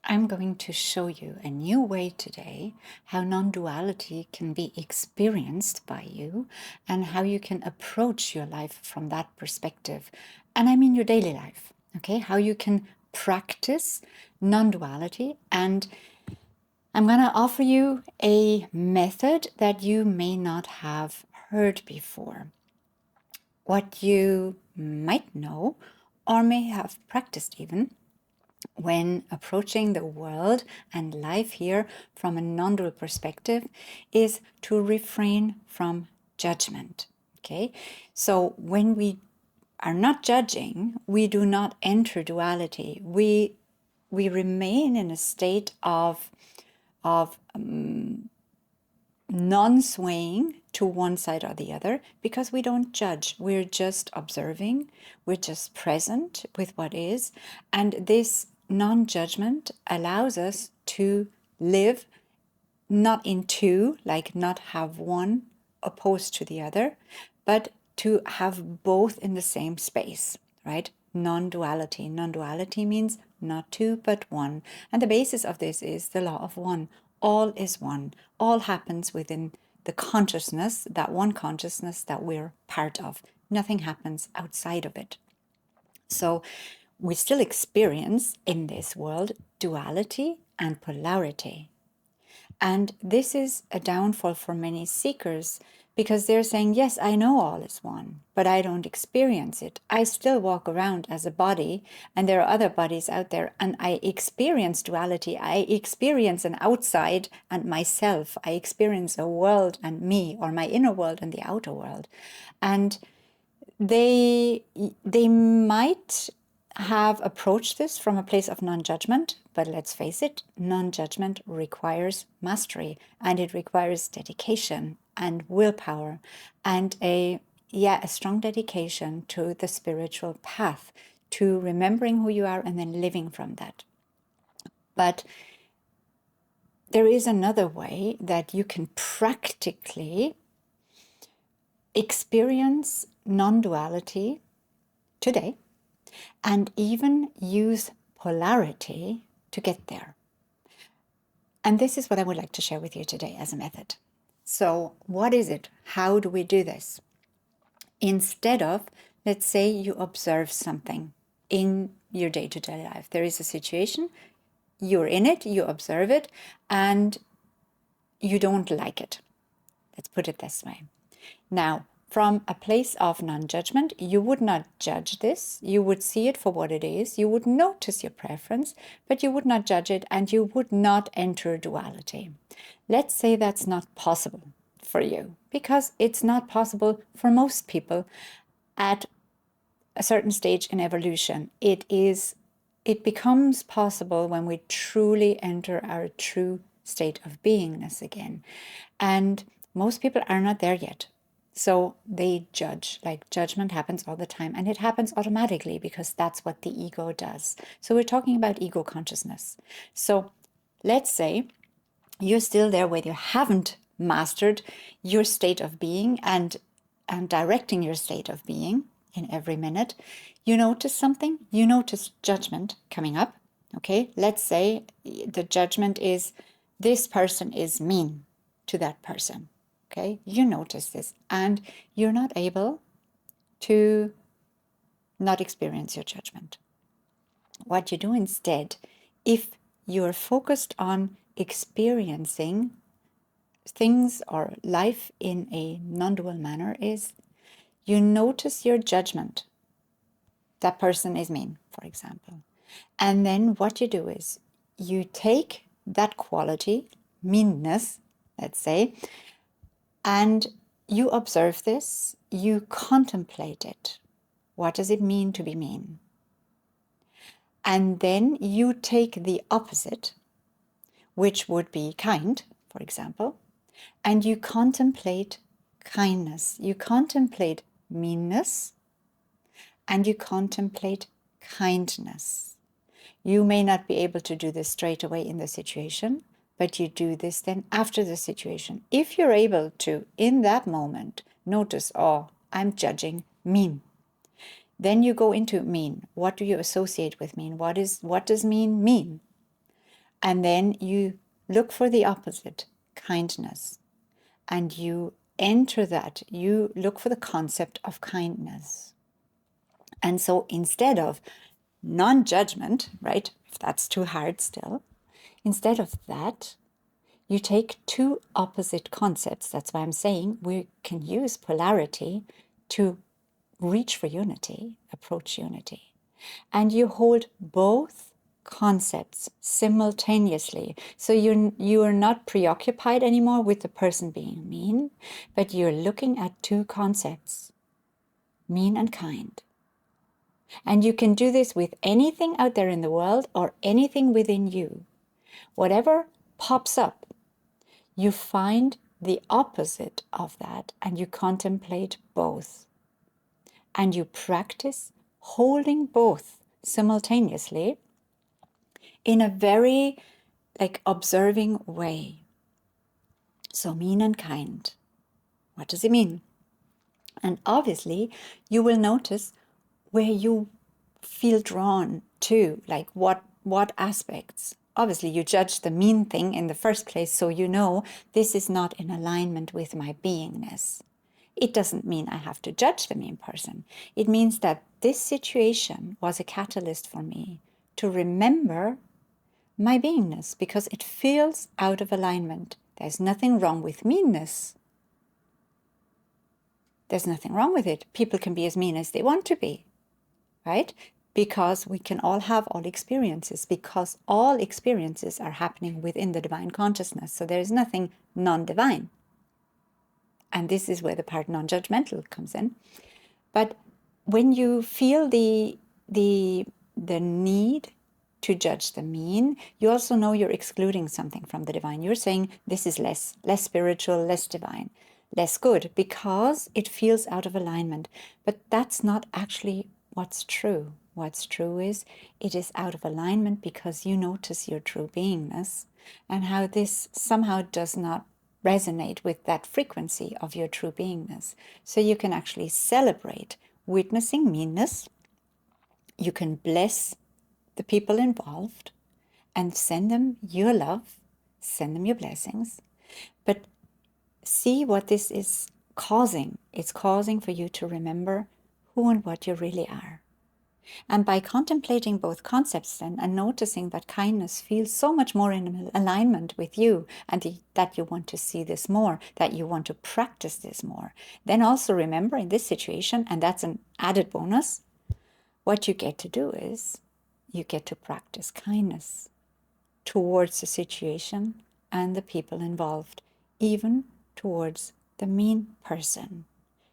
I'm going to show you a new way today how non-duality can be experienced by you and how you can approach your life from that perspective. And I mean your daily life, okay? How you can practice non-duality. And I'm going to offer you a method that you may not have heard before. What you might know or may have practiced even when approaching the world and life here from a non-dual perspective is to refrain from judgment. Okay, so when we are not judging, we do not enter duality. We remain in a state of non-swaying to one side or the other because we don't judge. We're just observing. We're just present with what is. And this non-judgment allows us to live not in two, like not have one opposed to the other, but to have both in the same space, right? Non-duality. Non-duality means not two, but one. And the basis of this is the law of one. All is one. All happens within the consciousness, that one consciousness that we're part of. Nothing happens outside of it. So we still experience in this world duality and polarity. And this is a downfall for many seekers because they're saying, yes, I know all is one, but I don't experience it. I still walk around as a body, and there are other bodies out there, and I experience duality. I experience an outside and myself. I experience a world and me, or my inner world and the outer world. And they might have approached this from a place of non-judgment, but let's face it, non-judgment requires mastery, and it requires dedication and willpower and a strong dedication to the spiritual path, to remembering who you are and then living from that. But there is another way that you can practically experience non-duality today and even use polarity to get there. And this is what I would like to share with you today as a method. So what is it? How do we do this? Instead of, let's say you observe something in your day-to-day life. There is a situation, you're in it, you observe it, and you don't like it. Let's put it this way. Now, from a place of non-judgment, you would not judge this. You would see it for what it is. You would notice your preference, but you would not judge it, and you would not enter duality. Let's say that's not possible for you, because it's not possible for most people at a certain stage in evolution. It becomes possible when we truly enter our true state of beingness again. And most people are not there yet. So they judge, like judgment happens all the time, and it happens automatically because that's what the ego does. So we're talking about ego consciousness. So let's say you're still there where you haven't mastered your state of being and directing your state of being in every minute. You notice something, you notice judgment coming up. Okay, let's say the judgment is this person is mean to that person. Okay, you notice this and you're not able to not experience your judgment. What you do instead, if you're focused on experiencing things or life in a non-dual manner, is you notice your judgment. That person is mean, for example. And then what you do is you take that quality, meanness, let's say, and you observe this, you contemplate it. What does it mean to be mean? And then you take the opposite, which would be kind, for example, and you contemplate kindness. You contemplate meanness, and you contemplate kindness. You may not be able to do this straight away in the situation, but you do this then after the situation. If you're able to, in that moment, notice, oh, I'm judging mean. Then you go into mean. What do you associate with mean? What does mean mean? And then you look for the opposite, kindness. And you enter that, you look for the concept of kindness. And so instead of non-judgment, right, if that's too hard still, instead of that, you take two opposite concepts. That's why I'm saying we can use polarity to reach for unity, approach unity. And you hold both concepts simultaneously. So you are not preoccupied anymore with the person being mean, but you're looking at two concepts, mean and kind. And you can do this with anything out there in the world or anything within you. Whatever pops up, you find the opposite of that and you contemplate both. And you practice holding both simultaneously in a very observing way. So mean and kind. What does it mean? And obviously you will notice where you feel drawn to, like what aspects. Obviously you judge the mean thing in the first place, so you know this is not in alignment with my beingness. It doesn't mean I have to judge the mean person. It means that this situation was a catalyst for me to remember my beingness because it feels out of alignment. There's nothing wrong with meanness. There's nothing wrong with it. People can be as mean as they want to be, right? Because we can all have all experiences, because all experiences are happening within the divine consciousness. So there is nothing non-divine. And this is where the part non-judgmental comes in. But when you feel the need to judge the mean, you also know you're excluding something from the divine. You're saying this is less spiritual, less divine, less good, because it feels out of alignment. But that's not actually what's true. What's true is it is out of alignment because you notice your true beingness and how this somehow does not resonate with that frequency of your true beingness. So you can actually celebrate witnessing meanness. You can bless the people involved and send them your love, send them your blessings. But see what this is causing. It's causing for you to remember who and what you really are. And by contemplating both concepts then and noticing that kindness feels so much more in alignment with you and that you want to see this more, that you want to practice this more, then also remember in this situation, and that's an added bonus, what you get to do is you get to practice kindness towards the situation and the people involved, even towards the mean person.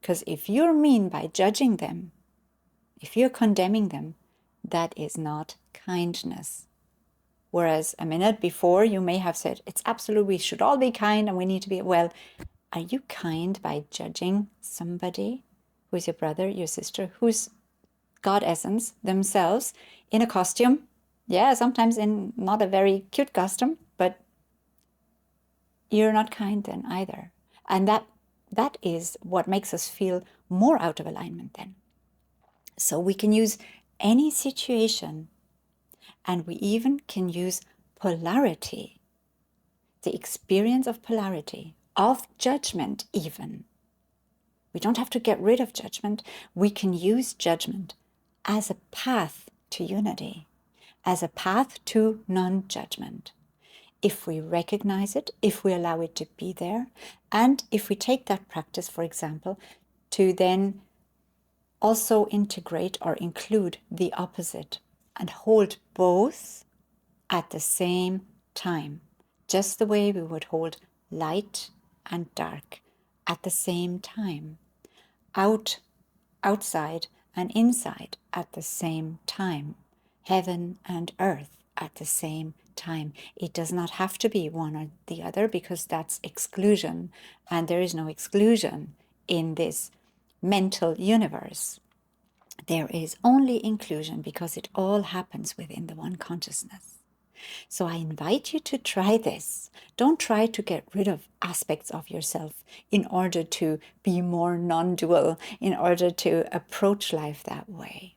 Because if you're mean by judging them, if you're condemning them, that is not kindness. Whereas a minute before you may have said, it's absolute, we should all be kind and we need to be, well, are you kind by judging somebody who's your brother, your sister, who's God essence themselves in a costume? Yeah, sometimes in not a very cute costume, but you're not kind then either. And that is what makes us feel more out of alignment then. So we can use any situation, and we even can use polarity, the experience of polarity, of judgment even. We don't have to get rid of judgment. We can use judgment as a path to unity, as a path to non-judgment. If we recognize it, if we allow it to be there, and if we take that practice, for example, to then also integrate or include the opposite and hold both at the same time, just the way we would hold light and dark at the same time, outside and inside at the same time, heaven and earth at the same time. It does not have to be one or the other, because that's exclusion, and there is no exclusion in this mental universe. There is only inclusion because it all happens within the one consciousness. So I invite you to try this. Don't try to get rid of aspects of yourself in order to be more non-dual, in order to approach life that way.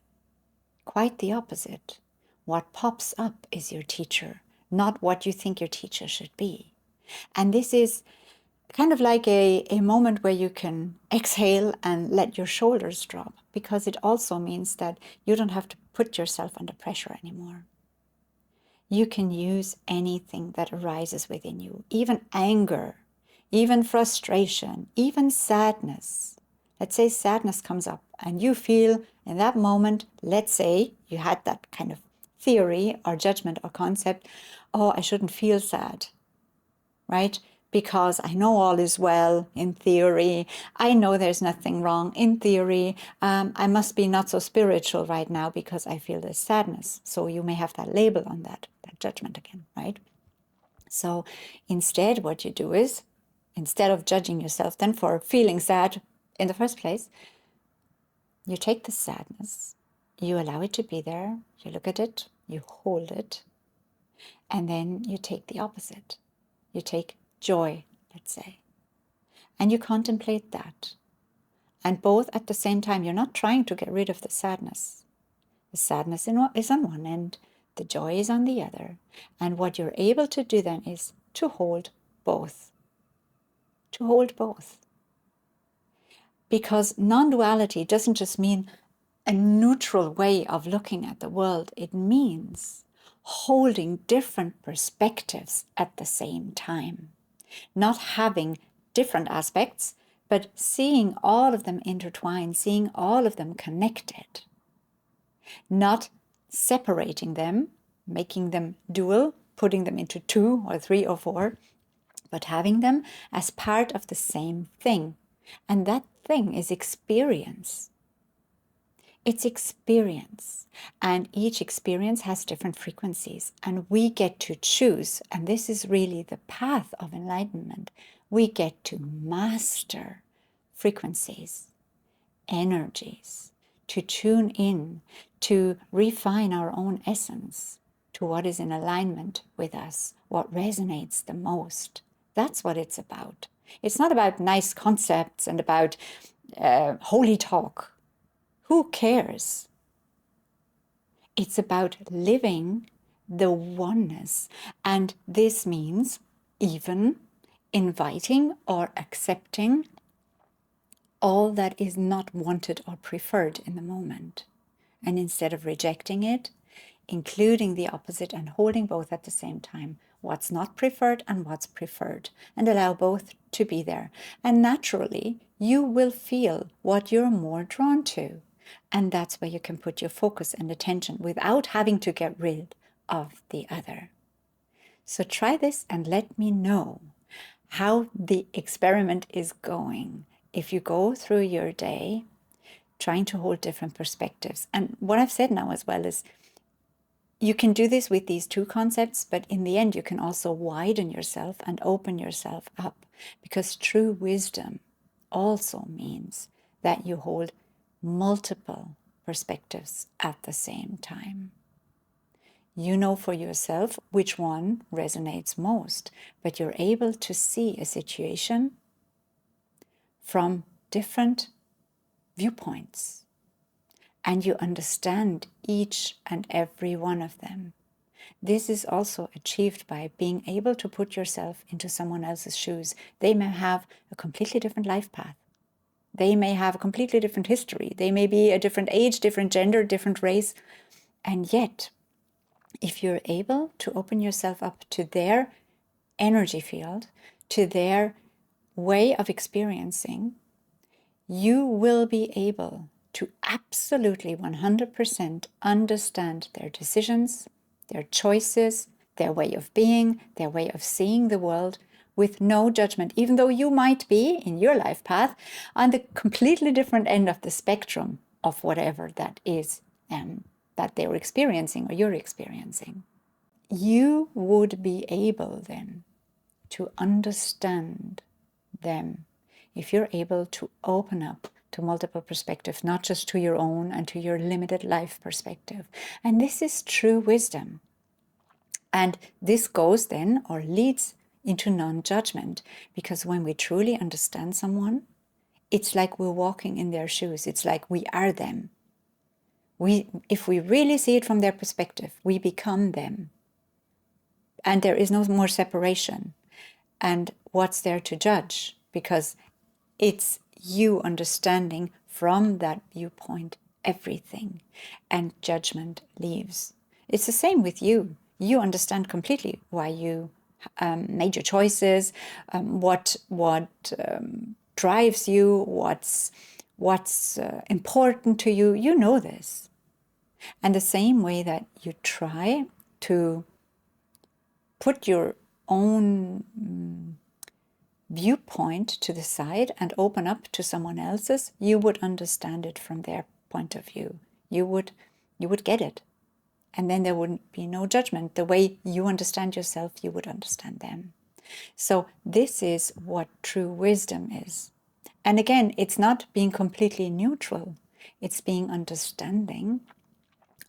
Quite the opposite. What pops up is your teacher, not what you think your teacher should be. And this is kind of like a moment where you can exhale and let your shoulders drop, because it also means that you don't have to put yourself under pressure anymore. You can use anything that arises within you, even anger, even frustration, even sadness. Let's say sadness comes up and you feel in that moment, let's say you had that kind of theory or judgment or concept, oh, I shouldn't feel sad, right? Because I know all is well in theory. I know there's nothing wrong in theory. I must be not so spiritual right now because I feel this sadness. So you may have that label on that judgment again, right? So instead, what you do is, instead of judging yourself then for feeling sad in the first place, you take the sadness, you allow it to be there, you look at it, you hold it, and then you take the opposite. You take joy, let's say, and you contemplate that. And both at the same time, you're not trying to get rid of the sadness. The sadness is on one end, the joy is on the other. And what you're able to do then is to hold both. To hold both. Because non-duality doesn't just mean a neutral way of looking at the world. It means holding different perspectives at the same time. Not having different aspects, but seeing all of them intertwined, seeing all of them connected. Not separating them, making them dual, putting them into 2 or 3 or 4, but having them as part of the same thing. And that thing is experience. It's experience. And each experience has different frequencies. And we get to choose, and this is really the path of enlightenment, we get to master frequencies, energies, to tune in, to refine our own essence to what is in alignment with us, what resonates the most. That's what it's about. It's not about nice concepts and about holy talk. Who cares? It's about living the oneness. And this means even inviting or accepting all that is not wanted or preferred in the moment. And instead of rejecting it, including the opposite and holding both at the same time, what's not preferred and what's preferred, and allow both to be there. And naturally, you will feel what you're more drawn to. And that's where you can put your focus and attention without having to get rid of the other. So try this and let me know how the experiment is going. If you go through your day trying to hold different perspectives. And what I've said now as well is you can do this with these 2 concepts, but in the end you can also widen yourself and open yourself up, because true wisdom also means that you hold multiple perspectives at the same time. You know for yourself which one resonates most, but you're able to see a situation from different viewpoints, and you understand each and every one of them. This is also achieved by being able to put yourself into someone else's shoes. They may have a completely different life path. They may have a completely different history. They may be a different age, different gender, different race. And yet, if you're able to open yourself up to their energy field, to their way of experiencing, you will be able to absolutely 100% understand their decisions, their choices, their way of being, their way of seeing the world with no judgment, even though you might be in your life path on the completely different end of the spectrum of whatever that is that they're experiencing or you're experiencing. You would be able then to understand them if you're able to open up to multiple perspectives, not just to your own and to your limited life perspective. And this is true wisdom. And this goes then or leads into non-judgment, because when we truly understand someone, it's like we're walking in their shoes. It's like we are them. If we really see it from their perspective, we become them. And there is no more separation. And what's there to judge? Because it's you understanding from that viewpoint everything, and judgment leaves. It's the same with you. You understand completely why you made your choices, what drives you, what's important to you. You know this. And the same way that you try to put your own viewpoint to the side and open up to someone else's, you would understand it from their point of view. You would get it. And then there wouldn't be no judgment. The way you understand yourself, you would understand them. So this is what true wisdom is. And again, it's not being completely neutral. It's being understanding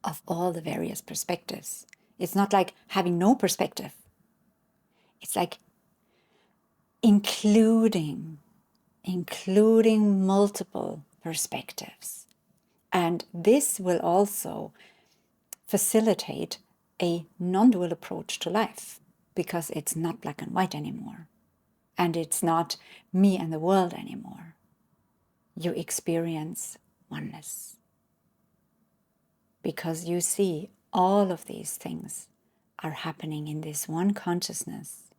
of all the various perspectives. It's not like having no perspective. It's like including multiple perspectives. And this will also facilitate a non-dual approach to life, because it's not black and white anymore. And it's not me and the world anymore. You experience oneness. Because you see all of these things are happening in this one consciousness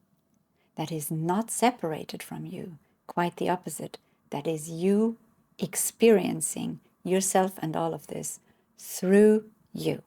that is not separated from you, quite the opposite. That is you experiencing yourself and all of this through you.